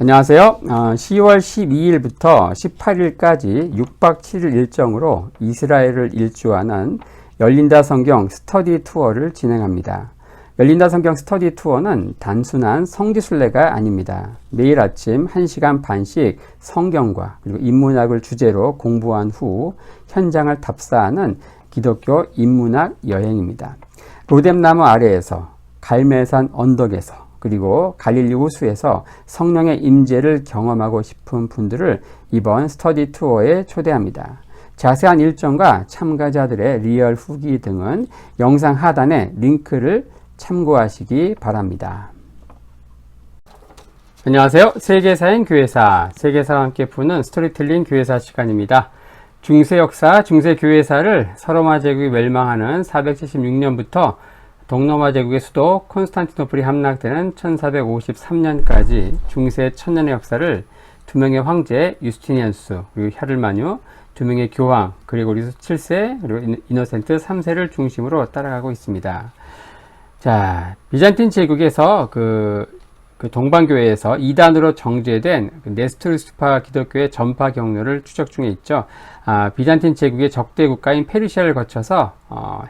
안녕하세요. 10월 12일부터 18일까지 6박 7일 일정으로 이스라엘을 일주하는 열린다 성경 스터디 투어를 진행합니다. 열린다 성경 스터디 투어는 단순한 성지순례가 아닙니다. 매일 아침 1시간 반씩 성경과 그리고 인문학을 주제로 공부한 후 현장을 답사하는 기독교 인문학 여행입니다. 로뎀나무 아래에서, 갈멜산 언덕에서, 그리고 갈릴리 호수에서 성령의 임재를 경험하고 싶은 분들을 이번 스터디 투어에 초대합니다. 자세한 일정과 참가자들의 리얼 후기 등은 영상 하단에 링크를 참고하시기 바랍니다. 안녕하세요. 세계사인 교회사, 세계사와 함께 푸는 스토리텔링 교회사 시간입니다. 중세 역사, 중세 교회사를 서로마 제국이 멸망하는 476년부터 동로마 제국의 수도 콘스탄티노플이 함락되는 1453년까지 중세 천년의 역사를 두 명의 황제 유스티니안스, 그리고 샤를마뉴, 두 명의 교황, 그리고 리스 7세, 그리고 이노센트 3세를 중심으로 따라가고 있습니다. 자, 비잔틴 제국에서 그 동방교회에서 이단으로 정제된 네스토르스파 기독교의 전파 경로를 추적 중에 있죠. 비잔틴 제국의 적대 국가인 페르시아를 거쳐서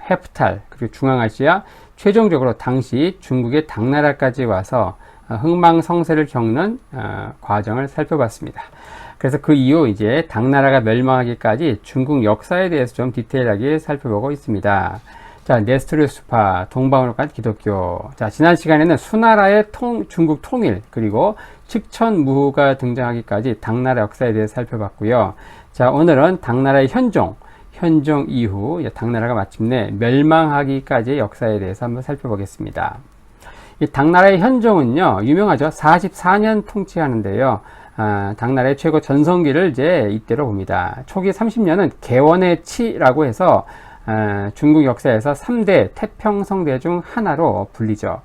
헤프탈, 그리고 중앙아시아, 최종적으로 당시 중국의 당나라까지 와서 흥망성쇠를 겪는 과정을 살펴봤습니다. 그래서 그 이후 이제 당나라가 멸망하기까지 중국 역사에 대해서 좀 디테일하게 살펴보고 있습니다. 자, 네스토르스파, 동방으로 간 기독교. 자, 지난 시간에는 수나라의 중국 통일, 그리고 측천무후가 등장하기까지 당나라 역사에 대해 살펴봤고요. 자, 오늘은 당나라의 현종 이후 당나라가 마침내 멸망하기까지의 역사에 대해서 한번 살펴보겠습니다. 이 당나라의 현종은요, 유명하죠. 44년 통치하는데요. 당나라의 최고 전성기를 이제 이때로 봅니다. 초기 30년은 개원의 치라고 해서 중국 역사에서 3대 태평성대 중 하나로 불리죠.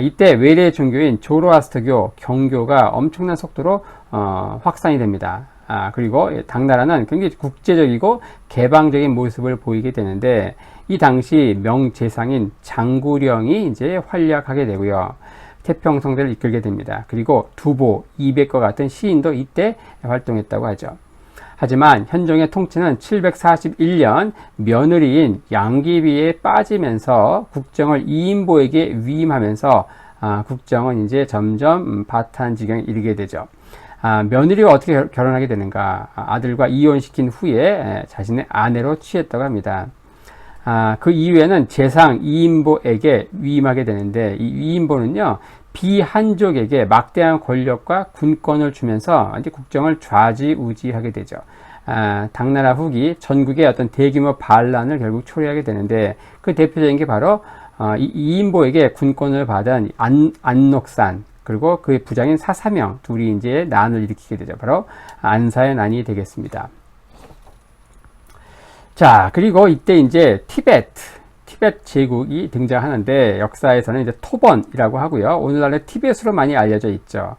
이때 외래 종교인 조로아스터교, 경교가 엄청난 속도로 확산이 됩니다. 그리고 당나라는 굉장히 국제적이고 개방적인 모습을 보이게 되는데, 이 당시 명재상인 장구령이 이제 활약하게 되고요. 태평성대를 이끌게 됩니다. 그리고 두보, 이백과 같은 시인도 이때 활동했다고 하죠. 하지만 현종의 통치는 741년 며느리인 양귀비에 빠지면서 국정을 이인보에게 위임하면서 국정은 이제 점점 바탄 지경에 이르게 되죠. 며느리와 어떻게 결혼하게 되는가? 아들과 이혼시킨 후에 자신의 아내로 취했다고 합니다. 그 이후에는 재상 이인보에게 위임하게 되는데, 이 이인보는요, 비한족에게 막대한 권력과 군권을 주면서 이제 국정을 좌지우지하게 되죠. 당나라 후기 전국의 어떤 대규모 반란을 결국 초래하게 되는데, 그 대표적인 게 바로 이인보에게 군권을 받은 안녹산, 그리고 그의 부장인 사사명 둘이 이제 난을 일으키게 되죠. 바로 안사의 난이 되겠습니다. 자, 그리고 이때 이제 티벳 제국이 등장하는데, 역사에서는 이제 토번이라고 하고요. 오늘날의 티벳으로 많이 알려져 있죠.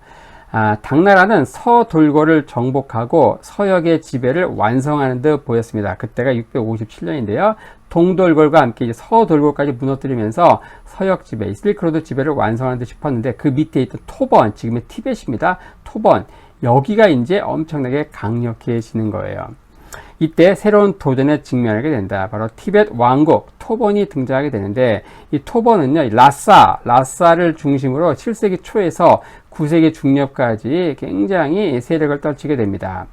당나라는 서돌고를 정복하고 서역의 지배를 완성하는 듯 보였습니다. 그때가 657년인데요. 동돌골과 함께 이제 서돌골까지 무너뜨리면서 서역 지배, 실크로드 지배를 완성하는 듯 싶었는데, 그 밑에 있던 토번, 지금의 티벳입니다. 토번, 여기가 이제 엄청나게 강력해지는 거예요. 이때 새로운 도전에 직면하게 된다. 바로 티벳 왕국 토번이 등장하게 되는데, 이 토번은요, 라사를 중심으로 7세기 초에서 9세기 중엽까지 굉장히 세력을 떨치게 됩니다.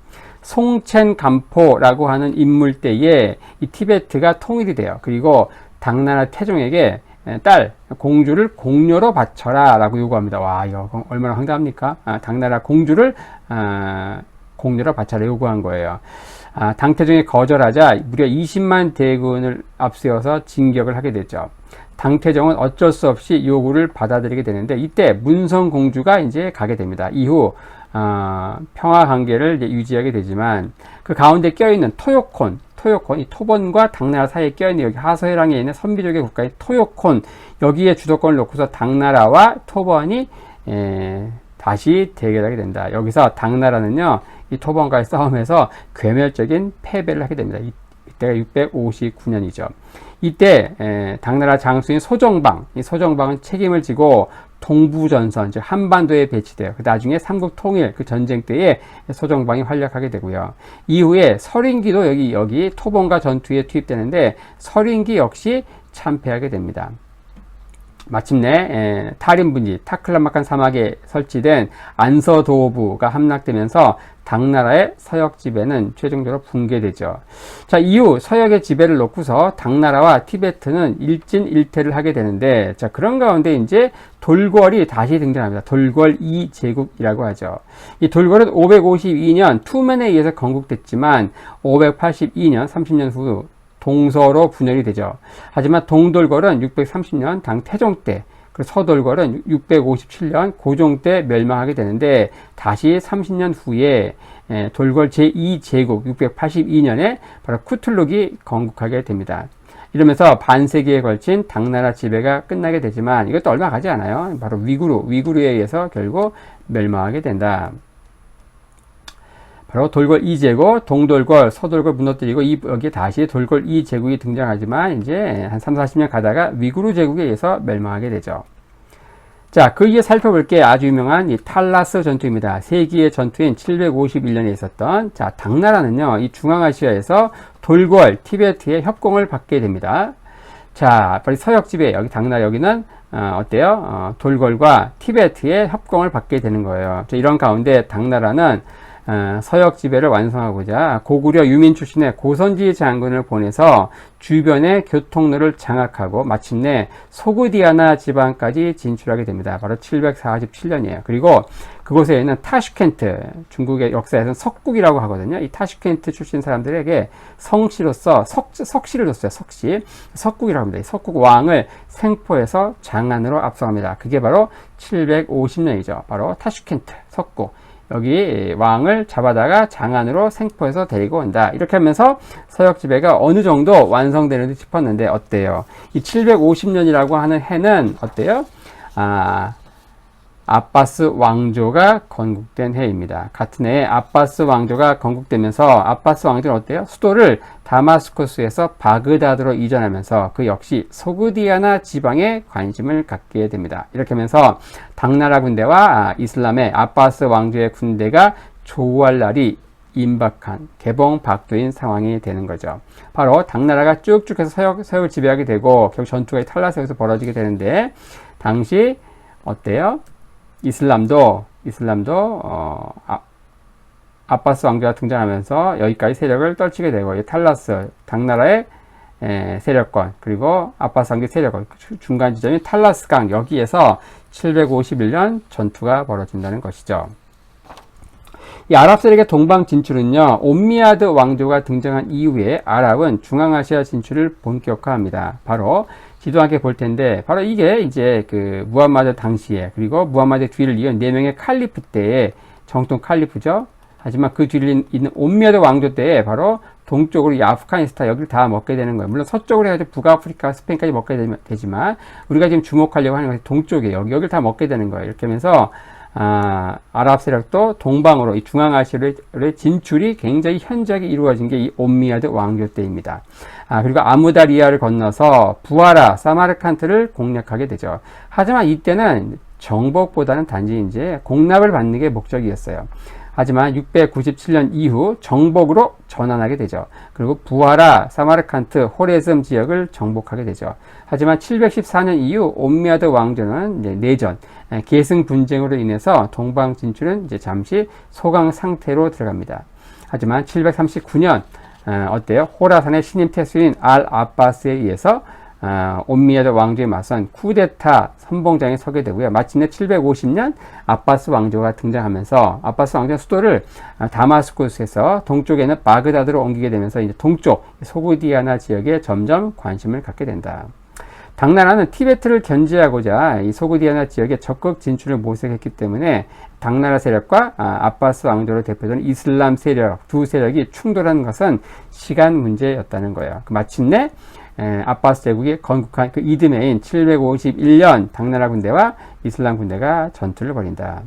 송첸간포라고 하는 인물 때에 이 티베트가 통일이 돼요. 그리고 당나라 태종에게 딸 공주를 공료로 바쳐라 라고 요구합니다. 와, 이거 얼마나 황당합니까? 당나라 공주를 공료로 바쳐라 요구한 거예요. 당태종이 거절하자 무려 20만 대군을 앞세워서 진격을 하게 되죠. 당태종은 어쩔 수 없이 요구를 받아들이게 되는데, 이때 문성공주가 이제 가게 됩니다. 이후 평화 관계를 유지하게 되지만, 그 가운데 껴있는 토요콘, 이 토번과 당나라 사이에 껴있는 여기 하서해랑에 있는 선비족의 국가인 토요콘, 여기에 주도권을 놓고서 당나라와 토번이 다시 대결하게 된다. 여기서 당나라는요, 이 토번과의 싸움에서 괴멸적인 패배를 하게 됩니다. 그때가 659년이죠. 이때 당나라 장수인 소정방, 이 소정방은 책임을 지고 동부전선, 즉 한반도에 배치돼요. 나중에 삼국 통일 그 전쟁 때에 소정방이 활약하게 되고요. 이후에 서린기도 여기 토봉가 전투에 투입되는데 서린기 역시 참패하게 됩니다. 마침내 타림분지 타클라마칸 사막에 설치된 안서도부가 함락되면서 당나라의 서역 지배는 최종적으로 붕괴되죠. 자, 이후 서역의 지배를 놓고서 당나라와 티베트는 일진일퇴를 하게 되는데, 자, 그런 가운데 이제 돌궐이 다시 등장합니다. 돌궐 2제국이라고 하죠. 이 돌궐은 552년 투맨에 의해서 건국됐지만 582년 30년 후 동서로 분열이 되죠. 하지만 동돌궐은 630년 당 태종 때, 그리고 서돌궐은 657년 고종 때 멸망하게 되는데, 다시 30년 후에 돌궐 제2제국 682년에 바로 쿠틀룩이 건국하게 됩니다. 이러면서 반세기에 걸친 당나라 지배가 끝나게 되지만 이것도 얼마 가지 않아요. 바로 위구르에 의해서 결국 멸망하게 된다. 바로 돌궐 2제국, 동돌궐, 서돌궐 무너뜨리고 여기에 다시 돌궐 2제국이 등장하지만 이제 한 3, 40년 가다가 위구르 제국에 의해서 멸망하게 되죠. 자, 그 이에 살펴볼 게 아주 유명한 이 탈라스 전투입니다. 세기의 전투인 751년에 있었던, 자, 당나라는요, 이 중앙아시아에서 돌궐, 티베트의 협공을 받게 됩니다. 자, 빨리 서역 지배, 여기 당나라, 여기는 어때요? 돌궐과 티베트의 협공을 받게 되는 거예요. 자, 이런 가운데 당나라는 서역 지배를 완성하고자 고구려 유민 출신의 고선지 장군을 보내서 주변의 교통로를 장악하고 마침내 소그디아나 지방까지 진출하게 됩니다. 바로 747년이에요. 그리고 그곳에 있는 타슈켄트, 중국의 역사에서는 석국이라고 하거든요. 이 타슈켄트 출신 사람들에게 성씨로서 석씨를 줬어요. 석국이라고 합니다. 이 석국 왕을 생포해서 장안으로 압송합니다. 그게 바로 750년이죠. 바로 타슈켄트, 석국. 여기 왕을 잡아다가 장안으로 생포해서 데리고 온다. 이렇게 하면서 서역 지배가 어느 정도 완성되는지 짚었는데 어때요? 이 750년이라고 하는 해는 어때요? 아빠스 왕조가 건국된 해입니다. 같은 해에 아빠스 왕조가 건국되면서 아빠스 왕조는 어때요? 수도를 다마스커스에서 바그다드로 이전하면서 그 역시 소그디아나 지방에 관심을 갖게 됩니다. 이렇게 하면서 당나라 군대와 이슬람의 아빠스 왕조의 군대가 조우할 날이 임박한 개봉박두인 상황이 되는 거죠. 바로 당나라가 쭉쭉 해서 서역을 지배하게 되고 결국 전투가 탈라스에서 벌어지게 되는데 당시 어때요? 이슬람도 아빠스 왕조가 등장하면서 여기까지 세력을 떨치게 되고 탈라스 당나라의 세력권 그리고 아빠스 왕조의 세력권 중간 지점인 탈라스강 여기에서 751년 전투가 벌어진다는 것이죠. 이 아랍 세력의 동방 진출은요, 옴미야드 왕조가 등장한 이후에 아랍은 중앙아시아 진출을 본격화합니다. 바로 지도 함께 볼 텐데, 바로 이게 이제 그 무함마드 당시에, 그리고 무함마드 뒤를 이은 4명의 칼리프 때의 정통 칼리프죠. 하지만 그 뒤를 잇는 옴미야드 왕조 때에 바로 동쪽으로 이 아프가니스탄 여기를 다 먹게 되는 거예요. 물론 서쪽으로 해가지고 북아프리카, 스페인까지 먹게 되지만, 우리가 지금 주목하려고 하는 것이 동쪽이에요. 여기를 다 먹게 되는 거예요. 이렇게 하면서, 아랍 세력도 동방으로 이 중앙아시아의 진출이 굉장히 현저하게 이루어진 게 이 옴미야드 왕조 때입니다. 그리고 아무다리아를 건너서 부하라, 사마르칸트를 공략하게 되죠. 하지만 이때는 정복보다는 단지 이제 공납을 받는 게 목적이었어요. 하지만 697년 이후 정복으로 전환하게 되죠. 그리고 부하라, 사마르칸트, 호레즘 지역을 정복하게 되죠. 하지만 714년 이후 옴미야드 왕조는 이제 내전, 계승 분쟁으로 인해서 동방 진출은 이제 잠시 소강 상태로 들어갑니다. 하지만 739년 어때요? 호라산의 신임 태수인 알 아바스에 의해서 옴미야드 왕조에 맞선 쿠데타 선봉장에 서게 되고요. 마침내 750년 아바스 왕조가 등장하면서 아바스 왕조의 수도를 다마스쿠스에서 동쪽에는 바그다드로 옮기게 되면서 이제 동쪽 소그디아나 지역에 점점 관심을 갖게 된다. 당나라는 티베트를 견제하고자 이 소그디아나 지역에 적극 진출을 모색했기 때문에 당나라 세력과 아바스 왕조로 대표되는 이슬람 세력 두 세력이 충돌하는 것은 시간 문제였다는 거예요. 마침내 아바스 제국이 건국한 그 이듬해인 751년 당나라 군대와 이슬람 군대가 전투를 벌인다.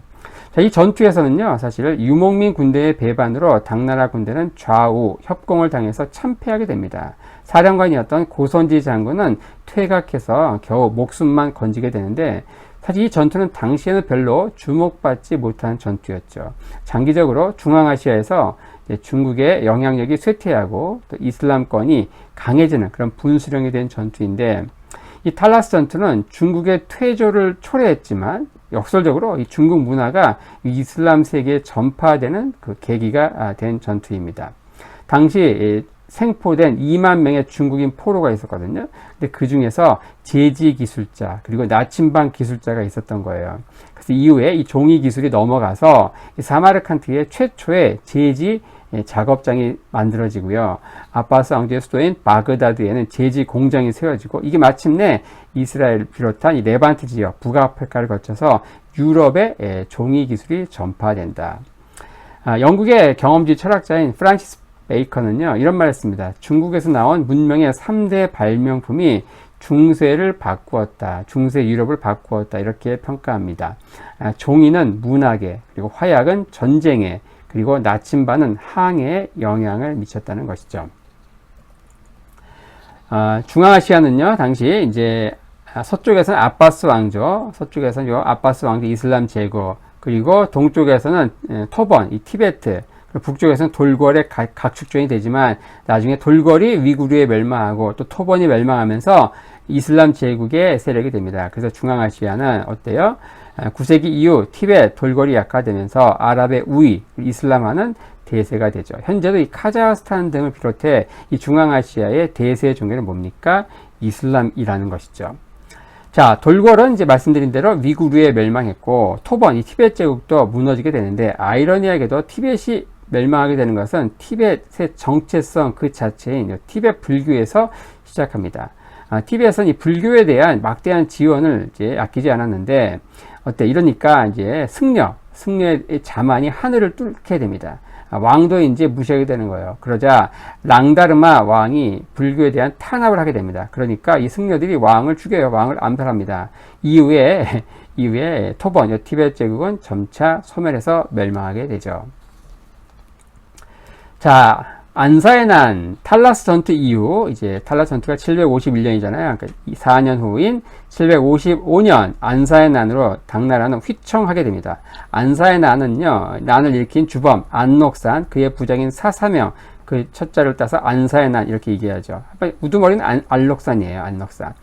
자, 이 전투에서는요, 사실 유목민 군대의 배반으로 당나라 군대는 좌우 협공을 당해서 참패하게 됩니다. 사령관이었던 고선지 장군은 퇴각해서 겨우 목숨만 건지게 되는데, 사실 이 전투는 당시에는 별로 주목받지 못한 전투였죠. 장기적으로 중앙아시아에서 중국의 영향력이 쇠퇴하고 또 이슬람권이 강해지는 그런 분수령이 된 전투인데, 이 탈라스 전투는 중국의 퇴조를 초래했지만 역설적으로 이 중국 문화가 이슬람 세계에 전파되는 그 계기가 된 전투입니다. 당시 생포된 2만 명의 중국인 포로가 있었거든요. 근데 그 중에서 제지 기술자 그리고 나침반 기술자가 있었던 거예요. 그래서 이후에 이 종이 기술이 넘어가서 이 사마르칸트의 최초의 제지 작업장이 만들어지고요. 아바스 왕조의 수도인 바그다드에는 제지 공장이 세워지고, 이게 마침내 이스라엘 비롯한 이 레반트 지역, 북아프리카를 거쳐서 유럽의 종이 기술이 전파된다. 영국의 경험주의 철학자인 프란시스 베이컨은요, 이런 말을 했습니다. 중국에서 나온 문명의 3대 발명품이 중세를 바꾸었다. 중세 유럽을 바꾸었다. 이렇게 평가합니다. 종이는 문학에, 그리고 화약은 전쟁에, 그리고 나침반은 항해에 영향을 미쳤다는 것이죠. 중앙아시아는요, 당시 이제 서쪽에서는 아바스 왕조, 서쪽에서는 아바스 왕조 이슬람 제국, 그리고 동쪽에서는 토번, 이 티베트, 그리고 북쪽에서는 돌궐의 각축종이 되지만 나중에 돌궐이 위구르에 멸망하고 또 토번이 멸망하면서 이슬람 제국의 세력이 됩니다. 그래서 중앙아시아는 어때요? 9세기 이후 티베트, 돌궐이 약화되면서 아랍의 우위, 이슬람화는 대세가 되죠. 현재도 이 카자흐스탄 등을 비롯해 이 중앙아시아의 대세 종교는 뭡니까? 이슬람이라는 것이죠. 자, 돌궐은 이제 말씀드린 대로 위구르에 멸망했고, 토번, 이 티베트 제국도 무너지게 되는데, 아이러니하게도 티베트이 멸망하게 되는 것은 티베트의 정체성 그 자체인 티베트 불교에서 시작합니다. 티베트은 이 불교에 대한 막대한 지원을 이제 아끼지 않았는데, 이러니까 이제 승려의 자만이 하늘을 뚫게 됩니다. 왕도 이제 무시하게 되는 거예요. 그러자 랑다르마 왕이 불교에 대한 탄압을 하게 됩니다. 그러니까 이 승려들이 왕을 죽여요. 왕을 암살합니다. 이후에 토번, 티베트 제국은 점차 소멸해서 멸망하게 되죠. 자, 안사의 난, 탈라스 전투 이후, 이제 탈라스 전투가 751년이잖아요. 그러니까 4년 후인 755년 안사의 난으로 당나라는 휘청하게 됩니다. 안사의 난은요, 난을 일으킨 주범 안녹산, 그의 부장인 사사명, 그 첫자를 따서 안사의 난 이렇게 얘기하죠. 우두머리는 안녹산이에요. 안녹산.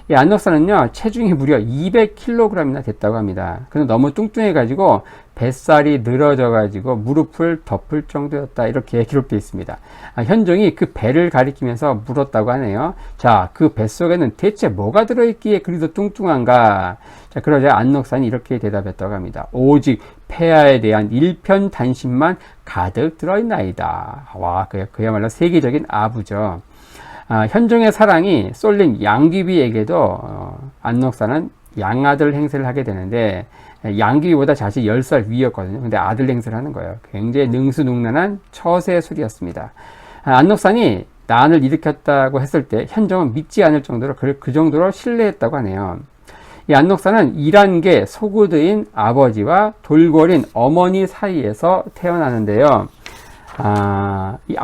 이 안녹산은요, 체중이 무려 200kg이나 됐다고 합니다. 근데 너무 뚱뚱해가지고 뱃살이 늘어져가지고 무릎을 덮을 정도였다. 이렇게 기록되어 있습니다. 현종이 그 배를 가리키면서 물었다고 하네요. 자, 그 뱃속에는 대체 뭐가 들어있기에 그리도 뚱뚱한가? 자, 그러자 안녹산이 이렇게 대답했다고 합니다. 오직 폐하에 대한 일편단심만 가득 들어있나이다. 와, 그야말로 세계적인 아부죠. 현종의 사랑이 쏠린 양귀비에게도 안녹산은 양아들 행세를 하게 되는데, 양귀비보다 자신이 10살 위였거든요. 근데 아들 행세를 하는 거예요. 굉장히 능수능란한 처세술이었습니다. 안녹산이 난을 일으켰다고 했을 때 현종은 믿지 않을 정도로 그 정도로 신뢰했다고 하네요. 이 안녹산은 이란계 소구드인 아버지와 돌궐인 어머니 사이에서 태어나는데요. 이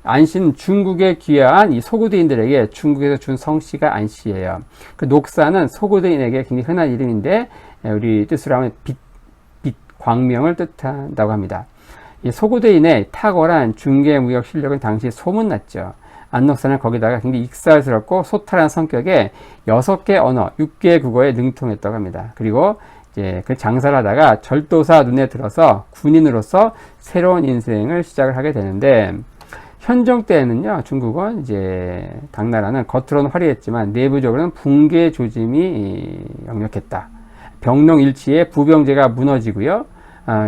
안씨는 중국에 귀화한 이 소구드인들에게 중국에서 준 성씨가 안씨예요. 그 녹사는 소구드인에게 굉장히 흔한 이름인데, 우리 뜻으로 하면 빛, 광명을 뜻한다고 합니다. 이 소구드인의 탁월한 중개무역 실력은 당시 소문났죠. 안녹산은 거기다가 굉장히 익살스럽고 소탈한 성격에 6개 언어, 6개 국어에 능통했다고 합니다. 그리고 이제 그 장사를 하다가 절도사 눈에 들어서 군인으로서 새로운 인생을 시작을 하게 되는데, 현종 때는요, 중국은 이제 당나라는 겉으로는 화려했지만 내부적으로는 붕괴 조짐이 역력했다. 병농일치의 부병제가 무너지고요.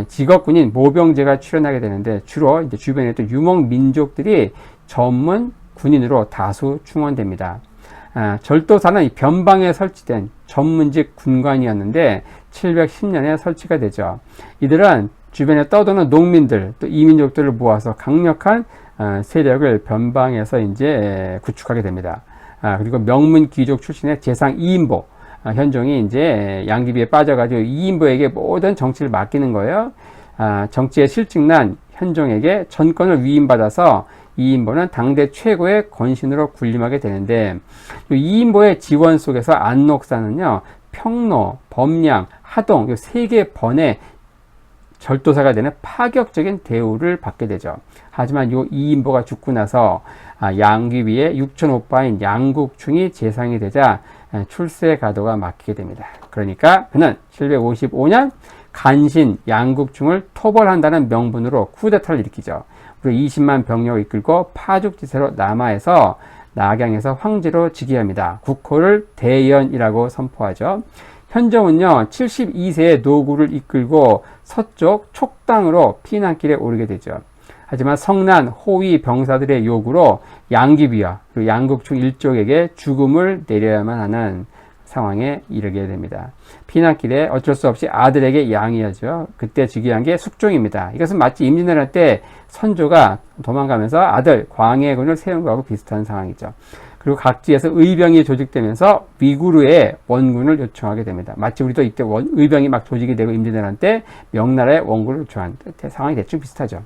직업군인 모병제가 출현하게 되는데, 주로 이제 주변에 또 유목 민족들이 전문 군인으로 다수 충원됩니다. 절도사는 이 변방에 설치된 전문직 군관이었는데 710년에 설치가 되죠. 이들은 주변에 떠도는 농민들 또 이민족들을 모아서 강력한 세력을 변방에서 이제 구축하게 됩니다. 그리고 명문 귀족 출신의 재상 2인보, 현종이 이제 양귀비에 빠져가지고 이인보에게 모든 정치를 맡기는 거예요. 정치에 실증난 현종에게 전권을 위임받아서 이인보는 당대 최고의 권신으로 군림하게 되는데, 이인보의 지원 속에서 안녹사는요, 평로, 범량, 하동 이 세 개 번의 절도사가 되는 파격적인 대우를 받게 되죠. 하지만 이 이인보가 죽고 나서 양귀비의 육촌 오빠인 양국충이 재상이 되자 출세 가도가 막히게 됩니다. 그러니까 그는 755년 간신 양국충을 토벌한다는 명분으로 쿠데타를 일으키죠. 그리고 20만 병력을 이끌고 파죽지세로 남하에서 낙양에서 황제로 즉위합니다. 국호를 대연이라고 선포하죠. 현종은요 72세의 노구를 이끌고 서쪽 촉당으로 피난길에 오르게 되죠. 하지만 성난 호위 병사들의 요구로 양귀비와 그리고 양국충 일족에게 죽음을 내려야만 하는 상황에 이르게 됩니다. 피난길에 어쩔 수 없이 아들에게 양해하죠. 그때 즉위한 게 숙종입니다. 이것은 마치 임진왜란 때 선조가 도망가면서 아들 광해군을 세운 것하고 비슷한 상황이죠. 그리고 각지에서 의병이 조직되면서 위구르의 원군을 요청하게 됩니다. 마치 우리도 이때 의병이 막 조직이 되고 임진왜란 때 명나라의 원군을 요청한 상황이 대충 비슷하죠.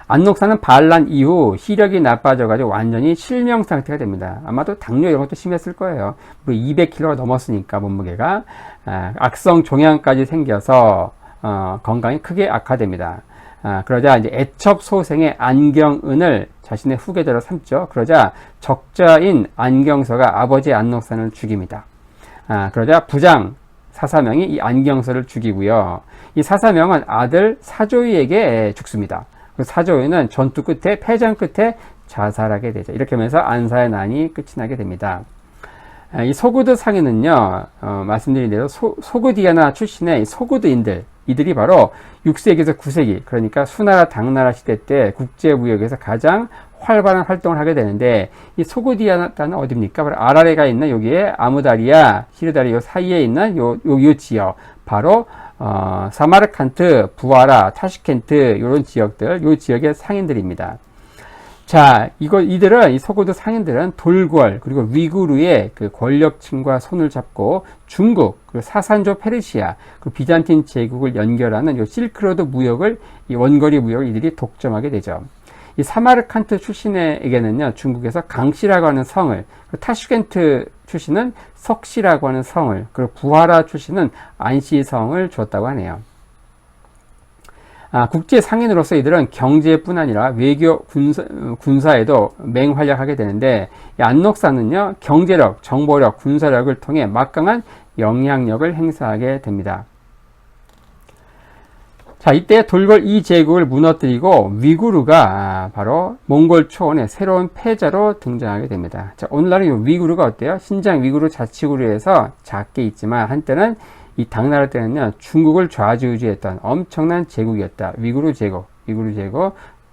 안녹사는 반란 이후 시력이 나빠져가지고 완전히 실명 상태가 됩니다. 아마도 당뇨 이런 것도 심했을 거예요. 200kg가 넘었으니까 몸무게가 악성 종양까지 생겨서 건강이 크게 악화됩니다. 그러자 이제 애첩 소생의 안경은을 자신의 후계자로 삼죠. 그러자 적자인 안경서가 아버지 안녹사를 죽입니다. 그러자 부장 사사명이 이 안경서를 죽이고요. 이 사사명은 아들 사조이에게 죽습니다. 그 사조이는 전투 끝에 패전 끝에 자살하게 되죠. 이렇게 하면서 안사의 난이 끝이 나게 됩니다. 이 소구드 상인은요, 말씀드린 대로 소구디아나 출신의 소구드인들, 이들이 바로 6세기에서 9세기, 그러니까 수나라 당나라 시대 때 국제무역에서 가장 활발한 활동을 하게 되는데, 이 소구디아나는 어디입니까? 바로 아라레가 있는 여기에 아무다리아, 시르다리 요 사이에 있는 요 지역, 바로 사마르칸트, 부하라, 타슈켄트 이런 지역들, 요 지역의 상인들입니다. 자, 이들은 이 서구도 상인들은 돌궐 그리고 위구르의 그 권력층과 손을 잡고 중국, 그리고 사산조 페르시아, 그 비잔틴 제국을 연결하는 요 실크로드 무역을 이 원거리 무역을 이들이 독점하게 되죠. 이 사마르칸트 출신에게는요 중국에서 강씨라고 하는 성을, 타슈켄트 출신은 석씨라고 하는 성을, 그리고 부하라 출신은 안씨성을 주었다고 하네요. 국제 상인으로서 이들은 경제뿐 아니라 외교 군사에도 맹활약하게 되는데, 이 안녹사는요 경제력, 정보력, 군사력을 통해 막강한 영향력을 행사하게 됩니다. 자, 이때 돌궐 이 제국을 무너뜨리고 위구르가 바로 몽골 초원의 새로운 패자로 등장하게 됩니다. 자, 오늘날은 이 위구르가 어때요? 신장 위구르 자치구에서 작게 있지만 한때는 이 당나라 때는요 중국을 좌지우지했던 엄청난 제국이었다. 위구르 제국,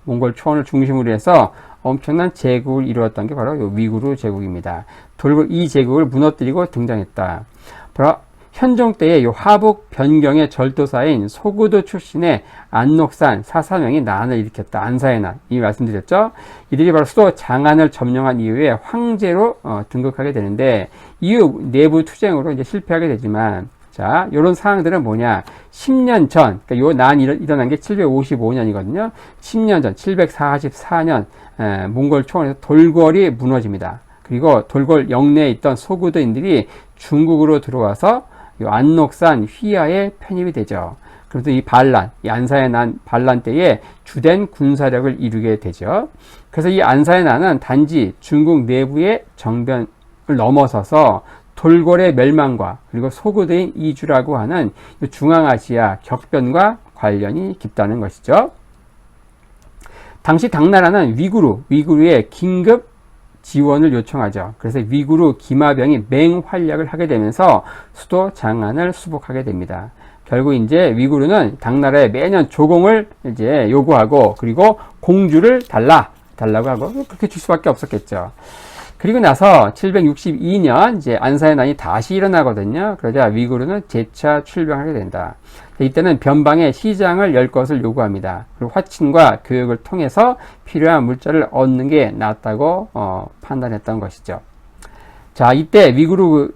몽골 초원을 중심으로 해서 엄청난 제국을 이루었던 게 바로 이 위구르 제국입니다. 돌궐 이 제국을 무너뜨리고 등장했다. 바로 현종 때의 이 화북 변경의 절도사인 소구도 출신의 안녹산 사사명이 난을 일으켰다. 안사의 난. 이미 말씀드렸죠. 이들이 바로 수도 장안을 점령한 이후에 황제로 등극하게 되는데, 이후 내부 투쟁으로 이제 실패하게 되지만, 자, 요런 상황들은 뭐냐. 10년 전, 그러니까 요 난이 일어난 게 755년이거든요. 10년 전, 744년, 몽골 초원에서 돌궐이 무너집니다. 그리고 돌궐 영내에 있던 소구도인들이 중국으로 들어와서 요 안녹산 휘하에 편입이 되죠. 그래서 이 안사의 난 반란 때에 주된 군사력을 이루게 되죠. 그래서 이 안사의 난은 단지 중국 내부의 정변을 넘어서서 돌궐의 멸망과 그리고 소구도인 이주라고 하는 중앙아시아 격변과 관련이 깊다는 것이죠. 당시 당나라는 위구르의 긴급 지원을 요청하죠. 그래서 위구르 기마병이 맹활약을 하게 되면서 수도 장안을 수복하게 됩니다. 결국 이제 위구르는 당나라에 매년 조공을 이제 요구하고, 그리고 공주를 달라고 하고, 그렇게 줄 수밖에 없었겠죠. 그리고 나서 762년 이제 안사의 난이 다시 일어나거든요. 그러자 위구르는 재차 출병하게 된다. 이때는 변방에 시장을 열 것을 요구합니다. 그리고 화친과 교육을 통해서 필요한 물자를 얻는 게 낫다고 판단했던 것이죠. 자, 이때 위구르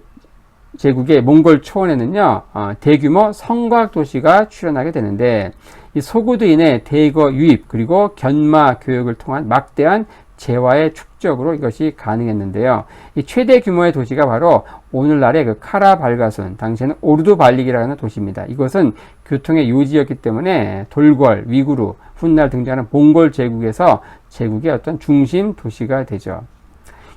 제국의 몽골 초원에는요, 대규모 성곽 도시가 출현하게 되는데, 이 소구도인의 대거 유입, 그리고 견마 교육을 통한 막대한 재화의 축적으로 이것이 가능했는데요. 이 최대 규모의 도시가 바로 오늘날의 그 카라발가순, 당시에는 오르두발릭이라는 도시입니다. 이것은 교통의 요지였기 때문에 돌궐, 위구르, 훗날 등장하는 몽골 제국에서 제국의 어떤 중심 도시가 되죠.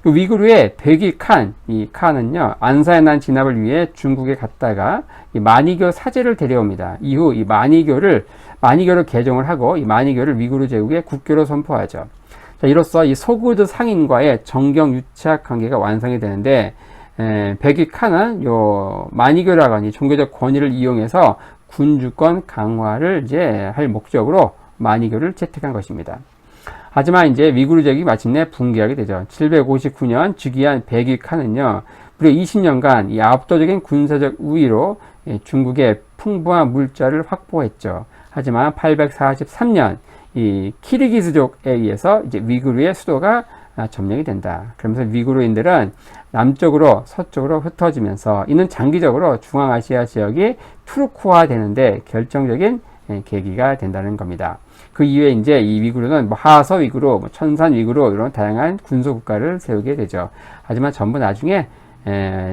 위구르의 백위 칸, 이 칸은요, 안사에 난 진압을 위해 중국에 갔다가 이 마니교 사제를 데려옵니다. 이후 이 마니교를 개종을 하고 이 마니교를 위구르 제국의 국교로 선포하죠. 자, 이로써 이 소구드 상인과의 정경 유착 관계가 완성이 되는데, 백위 칸은 요 마니교라고 하는 종교적 권위를 이용해서 군주권 강화를 이제 할 목적으로 마니교를 채택한 것입니다. 하지만 이제 위구르 제국이 마침내 붕괴하게 되죠. 759년 즉위한 백위 칸은요, 무려 20년간 이 압도적인 군사적 우위로 중국의 풍부한 물자를 확보했죠. 하지만 843년 이 키르기즈족에 의해서 이제 위구르의 수도가 점령이 된다. 그러면서 위구르인들은 남쪽으로 서쪽으로 흩어지면서 이는 장기적으로 중앙아시아 지역이 투르크화 되는데 결정적인 계기가 된다는 겁니다. 그 이후에 이제 이 위구르는 하서 위구르, 천산 위구르 이런 다양한 군소 국가를 세우게 되죠. 하지만 전부 나중에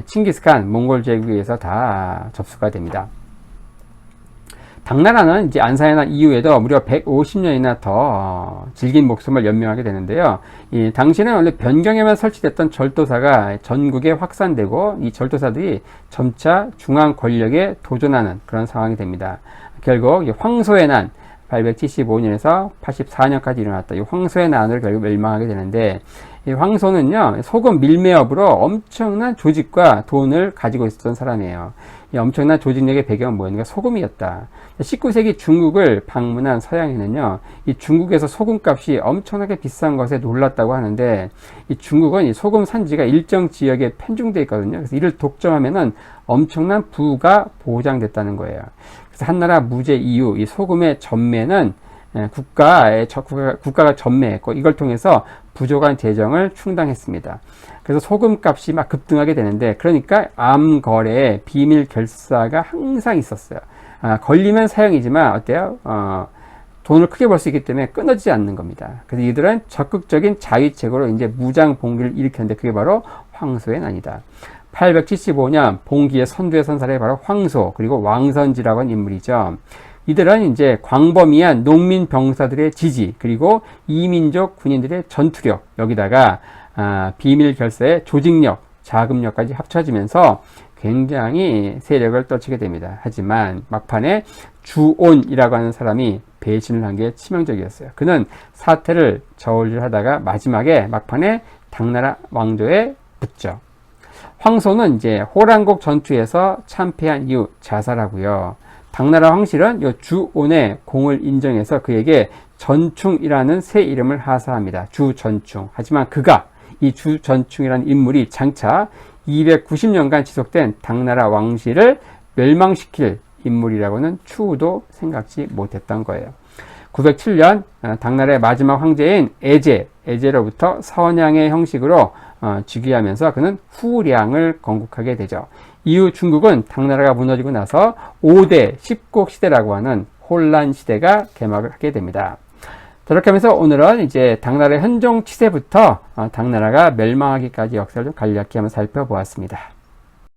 칭기스칸 몽골 제국에 의해서 다 접수가 됩니다. 당나라는 이제 안사에 난 이후에도 무려 150년이나 더 질긴 목숨을 연명하게 되는데요. 이 당시에는 원래 변경에만 설치됐던 절도사가 전국에 확산되고 이 절도사들이 점차 중앙 권력에 도전하는 그런 상황이 됩니다. 결국 황소의 난 875년에서 84년까지 일어났다. 이 황소의 난으로 결국 멸망하게 되는데, 이 황소는요, 소금 밀매업으로 엄청난 조직과 돈을 가지고 있었던 사람이에요. 이 엄청난 조직력의 배경은 뭐였는가? 소금이었다. 19세기 중국을 방문한 서양인은요, 이 중국에서 소금값이 엄청나게 비싼 것에 놀랐다고 하는데, 이 중국은 이 소금 산지가 일정 지역에 편중되어 있거든요. 그래서 이를 독점하면은 엄청난 부가 보장됐다는 거예요. 그래서 한나라 무제 이후 이 소금의 전매는 국가가 전매했고 이걸 통해서 부족한 재정을 충당했습니다. 그래서 소금값이 막 급등하게 되는데, 그러니까 암 거래에 비밀 결사가 항상 있었어요. 걸리면 사형이지만 어때요? 돈을 크게 벌 수 있기 때문에 끊어지지 않는 겁니다. 그래서 이들은 적극적인 자위책으로 이제 무장 봉기를 일으켰는데 그게 바로 황소의 난이다. 875년 봉기의 선두에 선 사람이 바로 황소, 그리고 왕선지라고 하는 인물이죠. 이들은 이제 광범위한 농민 병사들의 지지, 그리고 이민족 군인들의 전투력, 여기다가 비밀 결사의 조직력, 자금력까지 합쳐지면서 굉장히 세력을 떨치게 됩니다. 하지만 막판에 주온이라고 하는 사람이 배신을 한 게 치명적이었어요. 그는 사태를 저울질하다가 마지막에 막판에 당나라 왕조에 붙죠. 황소는 이제 호랑곡 전투에서 참패한 이후 자살하고요. 당나라 황실은 이 주온의 공을 인정해서 그에게 전충이라는 새 이름을 하사합니다. 주전충. 하지만 그가 이 주전충이라는 인물이 장차 290년간 지속된 당나라 왕실을 멸망시킬 인물이라고는 추후도 생각지 못했던 거예요. 907년 당나라의 마지막 황제인 에제로부터 선양의 형식으로 즉위하면서 그는 후량을 건국하게 되죠. 이후 중국은 당나라가 무너지고 나서 5대 10곡 시대라고 하는 혼란 시대가 개막을 하게 됩니다. 저렇게 하면서 오늘은 이제 당나라의 현종 치세부터 당나라가 멸망하기까지 역사를 좀 간략히 한번 살펴보았습니다.